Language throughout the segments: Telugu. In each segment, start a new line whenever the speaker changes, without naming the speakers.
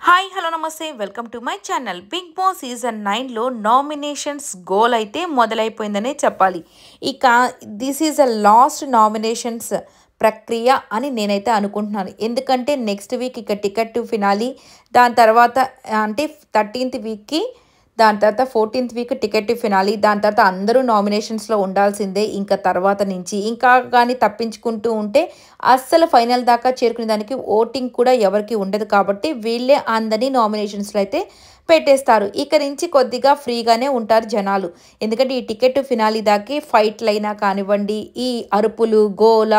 Hi hello namaste welcome to my channel. Bigg Boss season 9లో నామినేషన్స్ గోల్ అయితే మొదలైపోయిందనే చెప్పాలి. ఇక this is a last nominations ప్రక్రియ అని నేనైతే అనుకుంటున్నాను. ఎందుకంటే నెక్స్ట్ వీక్ ఇక టికెట్ టు ఫినాలి, దాని తర్వాత అంటే 13th వీక్కి, దాని తర్వాత 14th week ticket to finale, దాని తర్వాత అందరూ నామినేషన్స్లో ఉండాల్సిందే. ఇంకా తర్వాత నుంచి ఇంకా కానీ తప్పించుకుంటూ ఉంటే అస్సలు ఫైనల్ దాకా చేరుకునే దానికి ఓటింగ్ కూడా ఎవరికి ఉండదు. కాబట్టి వీళ్ళే అందరినీ నామినేషన్స్లో అయితే పెట్టేస్తారు. ఇక నుంచి కొద్దిగా ఫ్రీగానే ఉంటారు జనాలు. ఎందుకంటే ఈ టికెట్ ఫినాలి దాకి ఫైట్లైనా కానివ్వండి, ఈ అరుపులు గోల,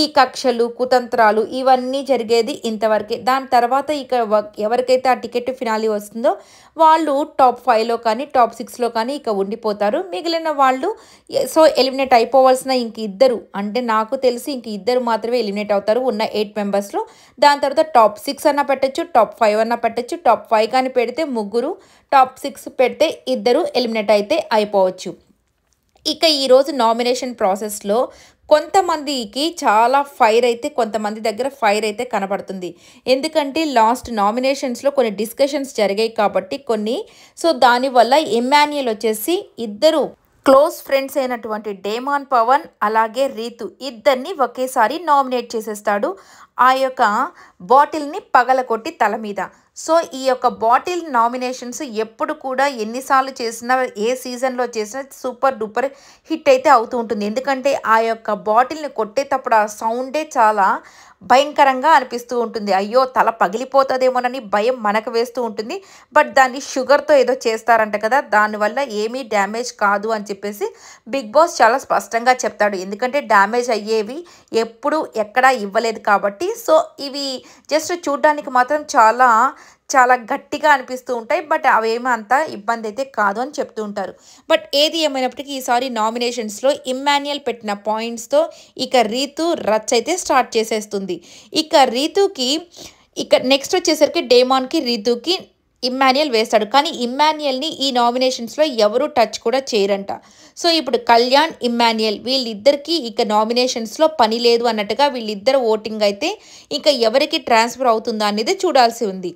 ఈ కక్షలు కుతంత్రాలు ఇవన్నీ జరిగేది ఇంతవరకే. దాని తర్వాత ఇక ఎవరికైతే ఆ టికెట్ ఫినాలి వస్తుందో వాళ్ళు టాప్ 5లో కానీ టాప్ 6లో కానీ ఇక ఉండిపోతారు. మిగిలిన వాళ్ళు సో ఎలిమినేట్ అయిపోవాల్సిన ఇంక ఇద్దరు, అంటే నాకు తెలిసి ఇంక ఇద్దరు మాత్రమే ఎలిమినేట్ అవుతారు ఉన్న 8 మెంబర్స్లో. దాని తర్వాత టాప్ 6 అన్నా పెట్టచ్చు, టాప్ 5 అన్నా పెట్టచ్చు. టాప్ 5 కానీ పెడితే ముగ్గురు, టాప్ 6 పెడితే ఇద్దరు ఎలిమినేట్ అయితే అయిపోవచ్చు. ఇక ఈరోజు నామినేషన్ ప్రాసెస్లో కొంతమందికి చాలా ఫైర్ అయితే, కొంతమంది దగ్గర ఫైర్ అయితే కనబడుతుంది. ఎందుకంటే లాస్ట్ నామినేషన్స్లో కొన్ని డిస్కషన్స్ జరిగాయి కాబట్టి కొన్ని. సో దానివల్ల ఎమ్మాన్యుయల్ వచ్చేసి ఇద్దరు క్లోజ్ ఫ్రెండ్స్ అయినటువంటి డేమాన్ పవన్ అలాగే రీతు ఇద్దరిని ఒకేసారి నామినేట్ చేసేస్తాడు ఆ యొక్క బాటిల్ని పగలకొట్టి తల మీద. సో ఈ యొక్క బాటిల్ నామినేషన్స్ ఎప్పుడు కూడా ఎన్నిసార్లు చేసినా, ఏ సీజన్లో చేసినా సూపర్ డూపర్ హిట్ అయితే అవుతూ ఉంటుంది. ఎందుకంటే ఆ యొక్క బాటిల్ని కొట్టేటప్పుడు ఆ సౌండే చాలా భయంకరంగా అనిపిస్తూ ఉంటుంది. అయ్యో తల పగిలిపోతుందేమోనని భయం మనకు వేస్తూ ఉంటుంది. బట్ దాన్ని షుగర్తో ఏదో చేస్తారంట కదా, దానివల్ల ఏమీ డ్యామేజ్ కాదు అని చెప్పేసి బిగ్ బాస్ చాలా స్పష్టంగా చెప్తాడు. ఎందుకంటే డ్యామేజ్ అయ్యేవి ఎప్పుడు ఎక్కడా ఇవ్వలేదు కాబట్టి. సో ఇవి జస్ట్ చూడ్డానికి మాత్రం చాలా చాలా గట్టిగా అనిపిస్తూ ఉంటాయి. బట్ అవేమీ అంత ఇబ్బంది అయితే కాదు అని చెప్తూ ఉంటారు. బట్ ఏది ఏమైనప్పటికీ ఈసారి నామినేషన్స్లో ఇమ్మాన్యుయల్ పెట్టిన పాయింట్స్తో ఇక రీతు రచ్ అయితే స్టార్ట్ చేసేస్తుంది. ఇక రీతుకి ఇక నెక్స్ట్ వచ్చేసరికి డేమాన్కి రీతుకి ఇమ్మాన్యుయల్ వేస్తాడు. కానీ ఇమ్మాన్యుయల్ని ఈ నామినేషన్స్లో ఎవరు టచ్ కూడా చేయరంట. సో ఇప్పుడు కళ్యాణ్ ఇమ్మాన్యుయల్ వీళ్ళిద్దరికీ ఇక నామినేషన్స్లో పని లేదు అన్నట్టుగా వీళ్ళిద్దరు ఓటింగ్ అయితే ఇంకా ఎవరికి ట్రాన్స్ఫర్ అవుతుందా అనేది చూడాల్సి ఉంది.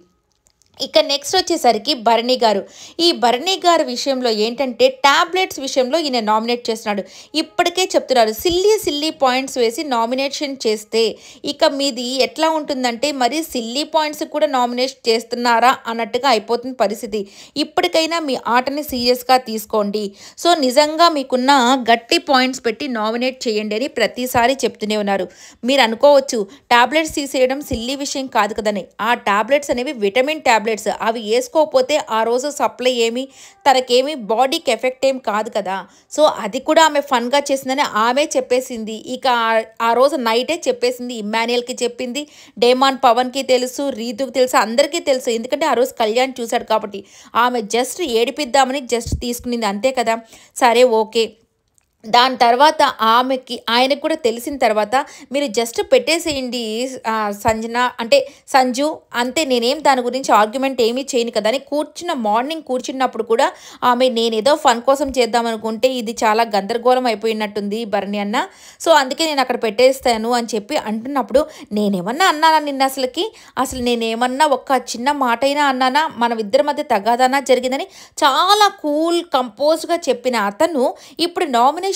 ఇక నెక్స్ట్ వచ్చేసరికి భరణి గారు. ఈ భరణి గారి విషయంలో ఏంటంటే ట్యాబ్లెట్స్ విషయంలో ఈయన నామినేట్ చేస్తున్నాడు. ఇప్పటికే చెప్తున్నారు సిల్లీ పాయింట్స్ వేసి నామినేషన్ చేస్తే ఇక మీది ఎట్లా ఉంటుందంటే మరి సిల్లీ పాయింట్స్ కూడా నామినేట్ చేస్తున్నారా అన్నట్టుగా అయిపోతుంది పరిస్థితి. ఇప్పటికైనా మీ ఆటని సీరియస్గా తీసుకోండి. సో నిజంగా మీకున్న గట్టి పాయింట్స్ పెట్టి నామినేట్ చేయండి అని ప్రతిసారి చెప్తూనే ఉన్నారు. మీరు అనుకోవచ్చు ట్యాబ్లెట్స్ తీసేయడం సిల్లీ విషయం కాదు కదని. ఆ ట్యాబ్లెట్స్ అనేవి విటమిన్ ట్యాబ్లెట్స్, అవి వేసుకోకపోతే ఆ రోజు సప్లై ఏమి తనకేమి బాడీకి ఎఫెక్ట్ ఏం కాదు కదా. సో అది కూడా ఆమె ఫన్గా చేసిందని ఆమె చెప్పేసింది. ఇక ఆ రోజు నైటే చెప్పేసింది. ఇమ్మాన్యుయల్కి చెప్పింది, డేమాన్ పవన్కి తెలుసు, రీతుకి తెలుసు, అందరికీ తెలుసు. ఎందుకంటే ఆ రోజు కళ్యాణ్ చూశాడు కాబట్టి. ఆమె జస్ట్ ఏడిపిద్దామని జస్ట్ తీసుకునింది అంతే కదా. సరే ఓకే. దాని తర్వాత ఆయనకు కూడా తెలిసిన తర్వాత మీరు జస్ట్ పెట్టేసేయండి సంజు అంతే, నేనేం దాని గురించి ఆర్గ్యుమెంట్ ఏమీ చేయను కదా అని మార్నింగ్ కూర్చున్నప్పుడు కూడా ఆమె నేనేదో ఫన్ కోసం చేద్దాం అనుకుంటే ఇది చాలా గందరగోళం అయిపోయినట్టుంది భరణి అన్న, సో అందుకే నేను అక్కడ పెట్టేస్తాను అని చెప్పి అంటున్నప్పుడు నేనేమన్నా అన్నానా నిన్న అసలు నేనేమన్నా ఒక్క చిన్న మాట అయినా అన్నానా? మన ఇద్దరి మధ్య తగాదానా జరిగిందని చాలా కూల్ కంపోజ్డ్గా చెప్పిన అతను ఇప్పుడు నామినేషన్స్లో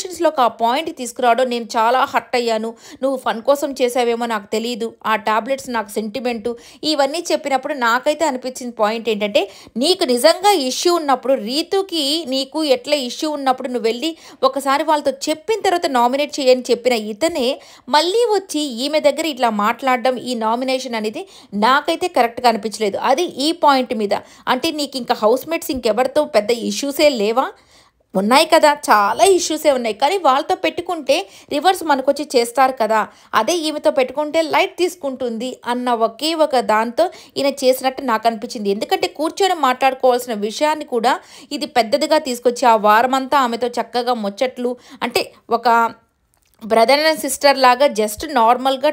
ఆ పాయింట్ తీసుకురావడం నేను చాలా హర్ట్ అయ్యాను, నువ్వు ఫన్ కోసం చేసావేమో నాకు తెలియదు, ఆ టాబ్లెట్స్ నాకు సెంటిమెంటు, ఇవన్నీ చెప్పినప్పుడు నాకైతే అనిపించిన పాయింట్ ఏంటంటే నీకు నిజంగా ఇష్యూ ఉన్నప్పుడు, రీతుకి నీకు ఎట్లా ఇష్యూ ఉన్నప్పుడు నువ్వు వెళ్ళి ఒకసారి వాళ్ళతో చెప్పిన తర్వాత నామినేట్ చేయని చెప్పిన ఇతనే మళ్ళీ వచ్చి ఈమె దగ్గర ఇట్లా మాట్లాడడం, ఈ నామినేషన్ అనేది నాకైతే కరెక్ట్గా అనిపించలేదు. అది ఈ పాయింట్ మీద. అంటే నీకు ఇంకా హౌస్మేట్స్ ఇంకెవరితో పెద్ద ఇష్యూసే లేవా? ఉన్నాయి కదా, చాలా ఇష్యూసే ఉన్నాయి. కానీ వాళ్ళతో పెట్టుకుంటే రివర్స్ మనకొచ్చి చేస్తారు కదా, అదే ఈమెతో పెట్టుకుంటే లైట్ తీసుకుంటుంది అన్న ఒకే ఒక దాంతో ఈయన చేసినట్టు నాకు అనిపించింది. ఎందుకంటే కూర్చొని మాట్లాడుకోవాల్సిన విషయాన్ని కూడా ఇది పెద్దదిగా తీసుకొచ్చి ఆ వారమంతా ఆమెతో చక్కగా ముచ్చట్లు, అంటే ఒక బ్రదర్ అండ్ సిస్టర్ లాగా జస్ట్ నార్మల్గా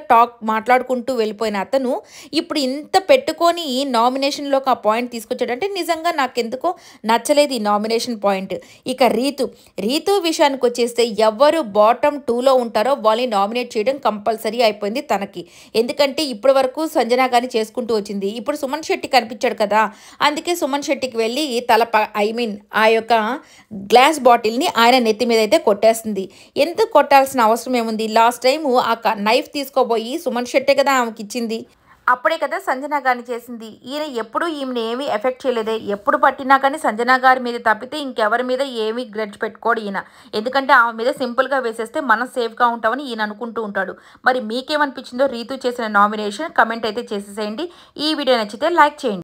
మాట్లాడుకుంటూ వెళ్ళిపోయిన అతను ఇప్పుడు ఇంత పెట్టుకొని ఈ నామినేషన్లోకి ఆ పాయింట్ తీసుకొచ్చాడంటే నిజంగా నాకెందుకో నచ్చలేదు ఈ నామినేషన్ పాయింట్. ఇక రీతు విషయానికి వచ్చేస్తే ఎవరు బాటమ్ 2లో ఉంటారో వాళ్ళని నామినేట్ చేయడం కంపల్సరీ అయిపోయింది తనకి. ఎందుకంటే ఇప్పటి వరకు సంజన గారిని చేసుకుంటూ వచ్చింది. ఇప్పుడు సుమన్ శెట్టి కనిపించాడు కదా, అందుకే సుమన్ శెట్టికి వెళ్ళి ఆ యొక్క గ్లాస్ బాటిల్ని ఆయన నెత్తి మీద అయితే కొట్టేస్తుంది. ఎందుకు కొట్టాల్సిన అవసరం ఏముంది? లాస్ట్ టైము నైఫ్ తీసుకోబోయి సుమన్ శెట్టే కదా ఆమెకి ఇచ్చింది. అప్పుడే కదా సంజన గారిని చేసింది. ఈయన ఎప్పుడు ఈమెను ఏమీ ఎఫెక్ట్ చేయలేదే. ఎప్పుడు పట్టినా కానీ సంజన గారి మీద తప్పితే ఇంకెవరి మీద ఏమీ గ్రడ్జ్ పెట్టుకోడు ఈయన. ఎందుకంటే ఆమె మీద సింపుల్గా వేసేస్తే మనం సేఫ్గా ఉంటామని ఈయన అనుకుంటూ ఉంటాడు. మరి మీకేమనిపించిందో రీతు చేసిన నామినేషన్ కమెంట్ అయితే చేసేసేయండి. ఈ వీడియో నచ్చితే లైక్ చేయండి.